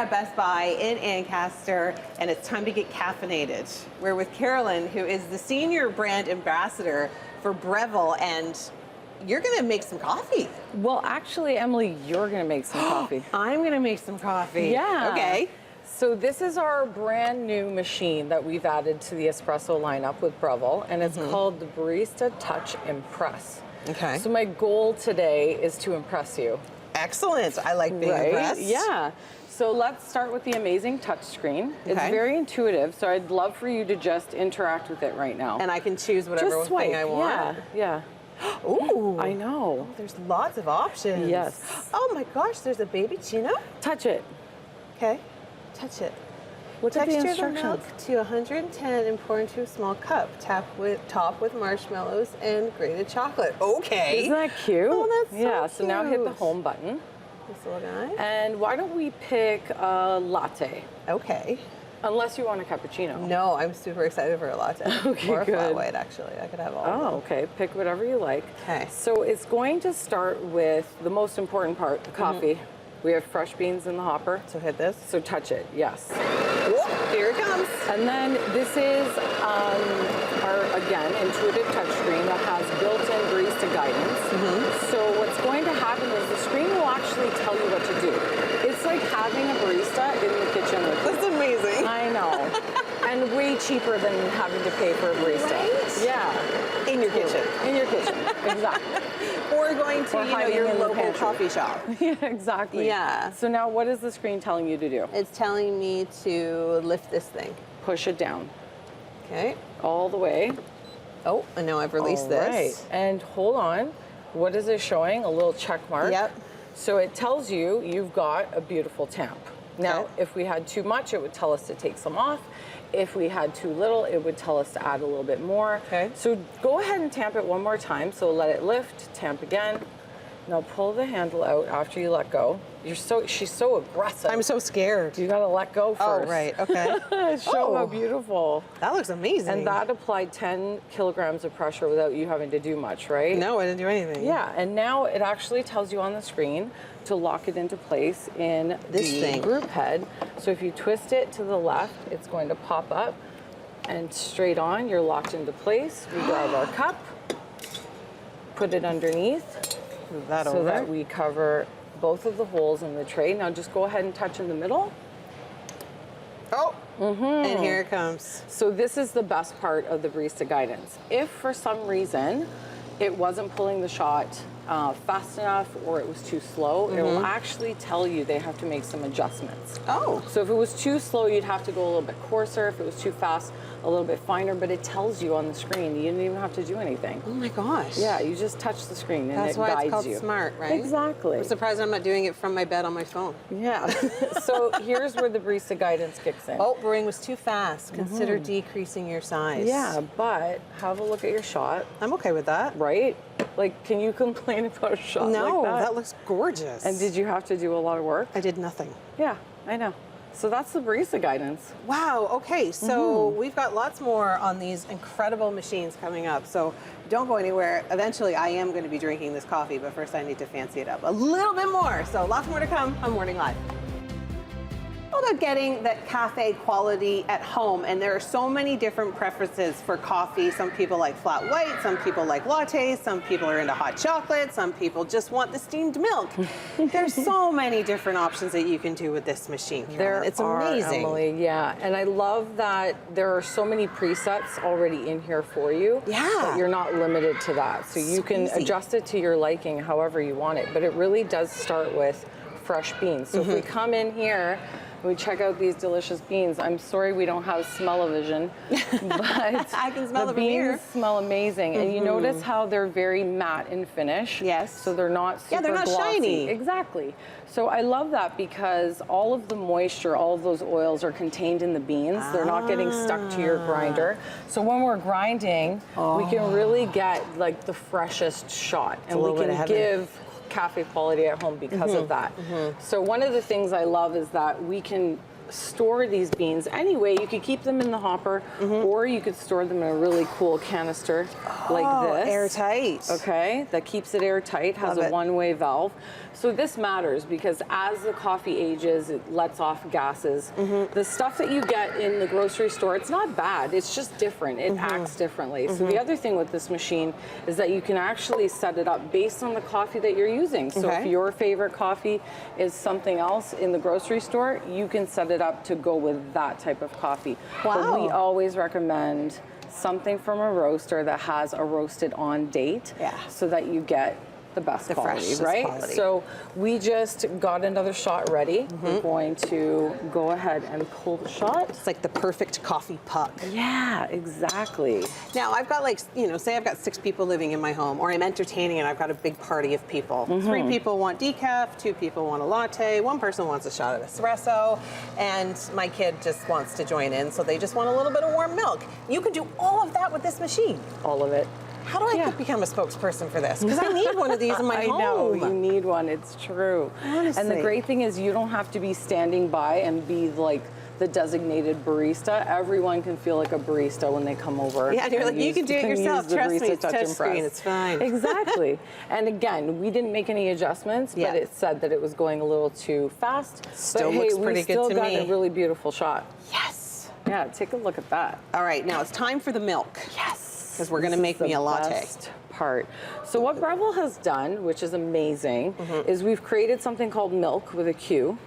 at Best Buy in Ancaster, and it's time to get caffeinated. We're with Carolyn, who is the senior brand ambassador for Breville, and you're gonna make some coffee. Well, actually, Emily, you're gonna make some coffee. I'm gonna make some coffee. Yeah. Okay. So this is our brand new machine that we've added to the espresso lineup with Breville, and it's called the Barista Touch Impress. Okay. So my goal today is to impress you. Excellent. I like being impressed. Yeah. So let's start with the amazing touch screen. It's Okay. very intuitive, so I'd love for you to just interact with it right now. And I can choose whatever just swipe. thing I want. Yeah. Ooh. I know. There's lots of options. Yes. Oh my gosh, there's a baby chino. Touch it. Okay. Touch it. Look at the Texture the milk instructions. to 110 and pour into a small cup. Top with marshmallows and grated chocolate. Okay. Isn't that cute? Oh, that's so yeah. So now hit the cute. home button. This little guy. And why don't we pick a latte? Okay. Unless you want a cappuccino. No, I'm super excited for a latte. Okay, or a flat good. white, actually. I could have all of Oh, them. okay. Pick whatever you like. Okay. So it's going to start with the most important part, the coffee. We have fresh beans in the hopper. So hit this. So touch it, yes. Whoop, here it comes. And then this is our, again, intuitive touchscreen that has built-in barista guidance. So what's going to happen is the screen will actually tell you what to do. It's like having a barista in the kitchen with you. That's amazing. I know. And way cheaper than having to pay for a barista. Right? Yeah. In your kitchen. In your kitchen, exactly. Or going to Or hiding your in the local pantry. coffee shop. Yeah, exactly. Yeah. So now what is the screen telling you to do? It's telling me to lift this thing. Push it down Okay. all the way. Oh, and now I've released All this. right. And hold on. What is it showing? A little check mark. Yep. So it tells you you've got a beautiful tamp. Now, Okay. if we had too much, it would tell us to take some off. If we had too little, it would tell us to add a little bit more. Okay. So go ahead and tamp it one more time. So let it lift, tamp again. Now pull the handle out after you let go. She's so aggressive. I'm so scared. You gotta let go first. Oh, right, okay. Show how beautiful. That looks amazing. And that applied 10 kilograms of pressure without you having to do much, right? No, I didn't do anything. Yeah, and now it actually tells you on the screen to lock it into place in This the thing. group head. So if you twist it to the left, it's going to pop up and straight on, you're locked into place. We grab our cup, put it underneath Move that so over. that we cover both of the holes in the tray. Now just go ahead and touch in the middle. Oh, and here it comes. So this is the best part of the barista guidance. If for some reason it wasn't pulling the shot fast enough or it was too slow, it will actually tell you they have to make some adjustments. Oh. So if it was too slow, you'd have to go a little bit coarser. If it was too fast, a little bit finer, but it tells you on the screen. You didn't even have to do anything. Oh my gosh. Yeah, you just touch the screen and That's it why guides it's called you. smart, right? Exactly. I'm surprised I'm not doing it from my bed on my phone. Yeah. So here's where the barista guidance kicks in. Oh, brewing was too fast. Consider decreasing your size. Yeah, but have a look at your shot, I'm okay with that. right? Like, can you complain about a shot No, like that? that looks gorgeous. And did you have to do a lot of work? I did nothing. Yeah, I know. So that's the barista guidance. Wow, okay, so we've got lots more on these incredible machines coming up, so don't go anywhere. Eventually, I am going to be drinking this coffee, but first I need to fancy it up a little bit more. So lots more to come on Morning Live. All about getting that cafe quality at home, and there are so many different preferences for coffee. Some people like flat white, some people like lattes, some people are into hot chocolate, some people just want the steamed milk. There's so many different options that you can do with this machine, Carolyn. It's amazing. Emily, yeah. And I love that there are so many presets already in here for you. Yeah. That you're not limited to that. So you can easy. adjust it to your liking however you want it. But it really does start with fresh beans. So if we come in here, we check out these delicious beans. I'm sorry we don't have smell-o-vision, but I can smell the them from here. beans smell amazing. And you notice how they're very matte in finish. Yes. So they're not super Yeah, they're not glossy. shiny. Exactly. So I love that because all of the moisture, all of those oils are contained in the beans. They're not getting stuck to your grinder. So when we're grinding, we can really get like the freshest shot, and we little bit can of heaven. give cafe quality at home because of that. So one of the things I love is that we can store these beans anyway. You could keep them in the hopper, or you could store them in a really cool canister like this. Airtight. Okay, that keeps it airtight, has a one-way valve. So this matters because as the coffee ages, it lets off gases. The stuff that you get in the grocery store, it's not bad, it's just different. It acts differently. So the other thing with this machine is that you can actually set it up based on the coffee that you're using. So if your favorite coffee is something else in the grocery store, you can set it up to go with that type of coffee. But we always recommend something from a roaster that has a roasted on date so that you get the best quality, right? Quality. So we just got another shot ready. We're going to go ahead and pull the shot. It's like the perfect coffee puck. Yeah, exactly. Now I've got, like, you know, say I've got 6 people living in my home, or I'm entertaining and I've got a big party of people. 3 people want decaf, 2 people want a latte, 1 person wants a shot of espresso, and my kid just wants to join in, so they just want a little bit of warm milk. You can do all of that with this machine. All of it. How do I become a spokesperson for this? Because I need one of these in my home. I know, you need one, it's true. Honestly. And the great thing is you don't have to be standing by and be like the designated barista. Everyone can feel like a barista when they come over. Yeah, and you're like, you can do it yourself. Trust me, it's touch screen, it's fine. Exactly. And again, we didn't make any adjustments, but it said that it was going a little too fast. Still but looks pretty good to me. We still got a really beautiful shot. Yes. Yeah, take a look at that. All right, now it's time for the milk. Yes. Because we're going to make me a latte. Best part. So what Breville has done, which is amazing, is we've created something called milk with a Q.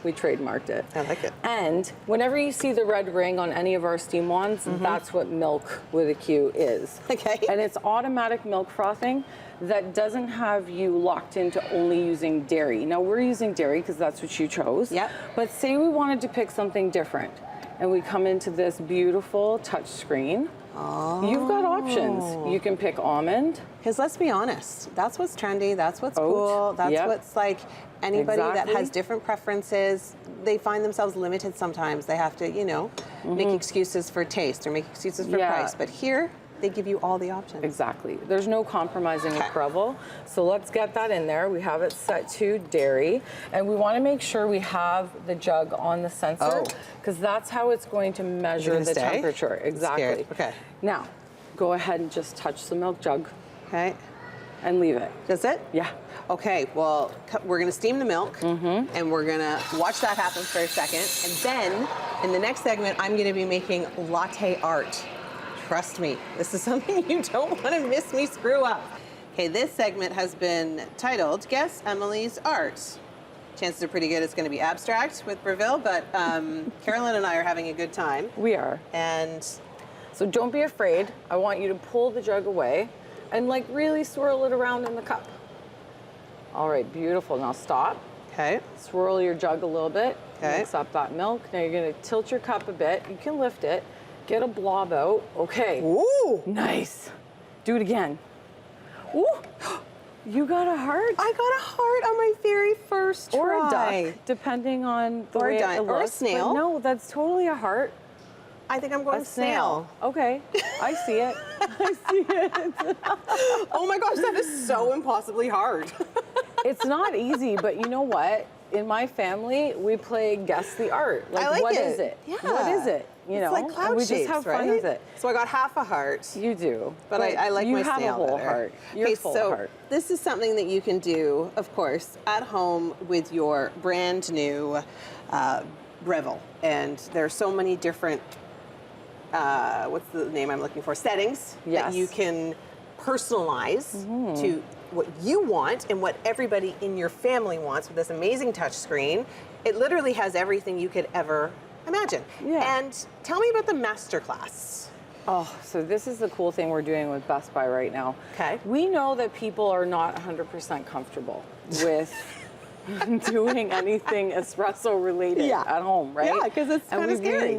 We trademarked it. I like it. And whenever you see the red ring on any of our steam wands, that's what milk with a Q is. Okay. And it's automatic milk frothing that doesn't have you locked into only using dairy. Now we're using dairy because that's what you chose. Yep. But say we wanted to pick something different and we come into this beautiful touch screen. You've got options. You can pick almond. Because let's be honest, that's what's trendy, that's what's cool, that's what's like anybody that has different preferences, they find themselves limited sometimes. They have to, you know, make excuses for taste or make excuses for price. But here, they give you all the options. Exactly. There's no compromising with Breville. So let's get that in there. We have it set to dairy. And we want to make sure we have the jug on the sensor because that's how it's going to measure the temperature. Exactly. Okay. Now, go ahead and just touch the milk jug. Okay. And leave it. That's it? Yeah. Okay, well, we're gonna steam the milk and we're gonna watch that happen for a second. And then in the next segment, I'm gonna be making latte art. Trust me, this is something you don't want to miss me screw up. Okay, this segment has been titled Guess Emily's Art. Chances are pretty good it's going to be abstract with Breville, but Carolyn and I are having a good time. We are. And so don't be afraid. I want you to pull the jug away and like really swirl it around in the cup. All right, beautiful. Now stop. Okay. Swirl your jug a little bit. Okay. Mix up that milk. Now you're going to tilt your cup a bit. You can lift it. Get a blob out. Okay. Ooh. Nice. Do it again. Ooh. You got a heart. I got a heart on my very first try. Or a duck, depending on the way it looks. Or a snail. But no, that's totally a heart. I think I'm going snail. Okay. I see it. I see it. Oh my gosh, that is so impossibly hard. It's not easy, but you know what? In my family, we play guess the art. I like what it. is it? Yeah. What is it? You know, like cloud and we shapes, just have right? fun with it. So I got half a heart. You do, but I like my snail You have a whole better. heart. You're full so heart. This is something that you can do, of course, at home with your brand new Breville. And there are so many different, what's the name I'm looking for? Settings that you can personalize to what you want and what everybody in your family wants with this amazing touch screen. It literally has everything you could ever imagine. Yeah. And tell me about the masterclass. Oh, so this is the cool thing we're doing with Best Buy right now. Okay. We know that people are not 100% comfortable with doing anything espresso related at home, right? Yeah, because it's kind of scary.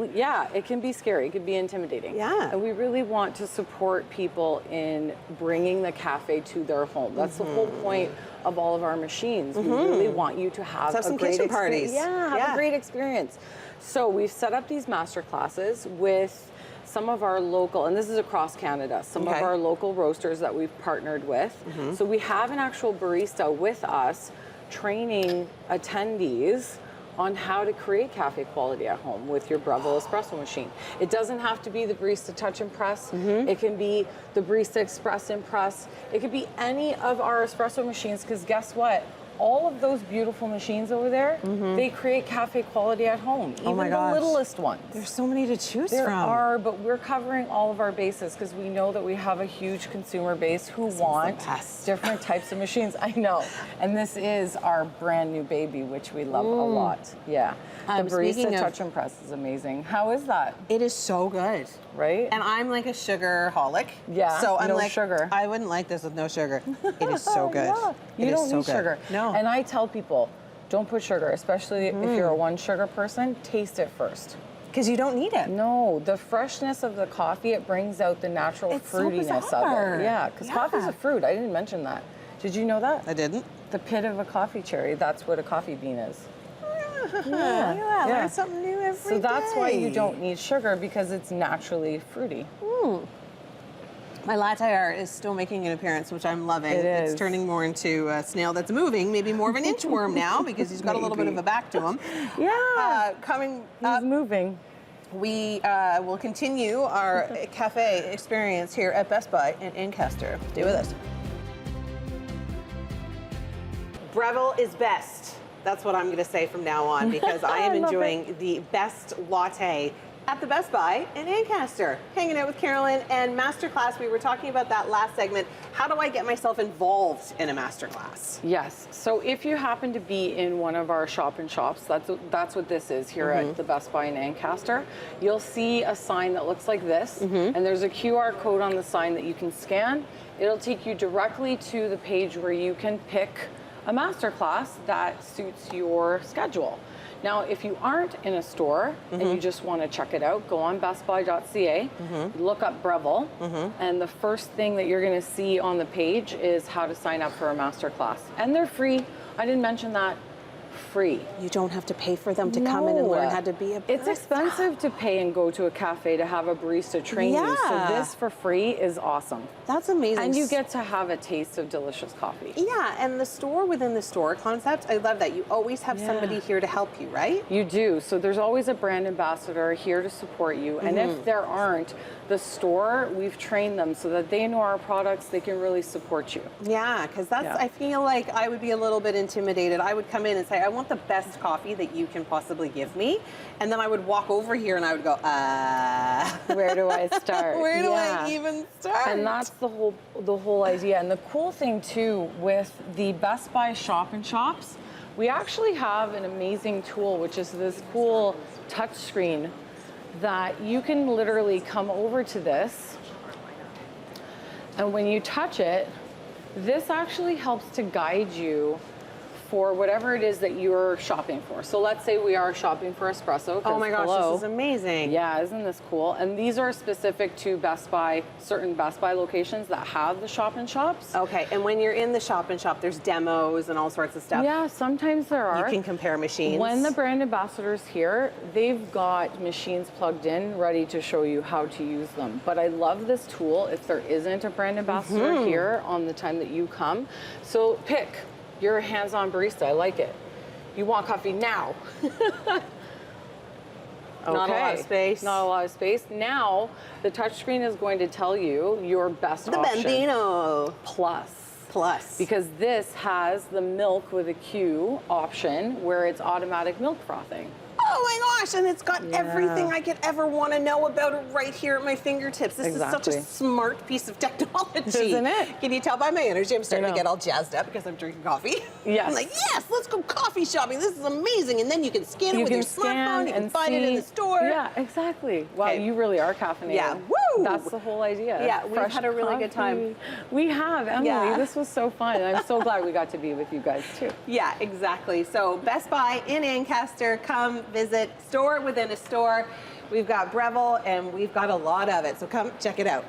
It can be scary. It can be intimidating. Yeah. And we really want to support people in bringing the cafe to their home. That's the whole point of all of our machines. We really want you to have some great kitchen parties. Yeah, have a great experience. So we've set up these master classes with some of our local, and this is across Canada, some of our local roasters that we've partnered with. So we have an actual barista with us training attendees on how to create cafe quality at home with your Breville espresso machine. It doesn't have to be the Barista Touch Impress. It can be the Barista Express Impress. It could be any of our espresso machines, because guess what? All of those beautiful machines over there, they create cafe quality at home. Even the littlest ones. There's so many to choose from. There are, but we're covering all of our bases because we know that we have a huge consumer base who want different types of machines. I know. And this is our brand new baby, which we love a lot. Yeah. The Barista Touch Impress is amazing. How is that? It is so good. Right? And I'm like a sugar-holic. Yeah, so I'm no like, sugar. I wouldn't like this with no sugar. It is so good. Yeah. You don't need sugar. No. And I tell people, don't put sugar, especially if you're a one sugar person, taste it first. Because you don't need it. No, the freshness of the coffee, it brings out the natural fruitiness of it. Yeah, because coffee's a fruit. I didn't mention that. Did you know that? I didn't. The pit of a coffee cherry, that's what a coffee bean is. Yeah, learn something new every day. So that's why you don't need sugar, because it's naturally fruity. My latte art is still making an appearance, which I'm loving. It's turning more into a snail that's moving, maybe more of an inchworm now, because he's got a little bit of a back to him. Yeah. Coming He's moving. We will continue our cafe experience here at Best Buy in Ancaster. Stay with us. Breville is best. That's what I'm going to say from now on, because I am enjoying the best latte at the Best Buy in Ancaster. Hanging out with Carolyn and masterclass. We were talking about that last segment. How do I get myself involved in a masterclass? Yes. So if you happen to be in one of our shop and shops, that's what this is here at the Best Buy in Ancaster. You'll see a sign that looks like this, and there's a QR code on the sign that you can scan. It'll take you directly to the page where you can pick a masterclass that suits your schedule. Now, if you aren't in a store and you just want to check it out, go on bestbuy.ca, look up Breville, and the first thing that you're going to see on the page is how to sign up for a masterclass. And they're free. I didn't mention that. Free. You don't have to pay for them to come in and learn how to be a barista. It's expensive to pay and go to a cafe to have a barista train you. So this for free is awesome. That's amazing. And you get to have a taste of delicious coffee. Yeah, and the store within the store concept, I love that. You always have somebody here to help you, right? You do. So there's always a brand ambassador here to support you. And if there aren't, the store, we've trained them so that they know our products, they can really support you. Yeah, because I feel like I would be a little bit intimidated. I would come in and say, I want the best coffee that you can possibly give me. And then I would walk over here and I would go, where do I start? Where do I even start? And that's the whole idea. And the cool thing too with the Best Buy shop and shops, we actually have an amazing tool, which is this cool touch screen that you can literally come over to this, and when you touch it, this actually helps to guide you for whatever it is that you're shopping for. So let's say we are shopping for espresso. Oh my gosh, this is amazing. Yeah, isn't this cool? And these are specific to Best Buy, certain Best Buy locations that have the shop and shops. Okay, and when you're in the shop and shop, there's demos and all sorts of stuff. Yeah, sometimes there are. You can compare machines. When the brand ambassador's here, they've got machines plugged in, ready to show you how to use them. But I love this tool if there isn't a brand ambassador here on the time that you come. So pick. You're a hands-on barista. I like it. You want coffee now. Not a lot of space. Not a lot of space. Now, the touchscreen is going to tell you your best option. The Bambino. Plus. Because this has the milk with a Q option where it's automatic milk frothing. Oh my gosh, and it's got everything I could ever want to know about it right here at my fingertips. This is such a smart piece of technology. Isn't it? Can you tell by my energy? I'm starting to get all jazzed up because I'm drinking coffee. Yes. I'm like, yes, let's go coffee shopping. This is amazing. And then you can scan it with your smartphone. You can find it in the store. Yeah, exactly. Wow, you really are caffeinated. Yeah, woo! That's the whole idea. Yeah, we've had a really good time. We have, Emily. Yeah. This was so fun. I'm so glad we got to be with you guys too. Yeah, exactly. So Best Buy in Ancaster, come visit. Store within a store. We've got Breville and we've got a lot of it. So come check it out.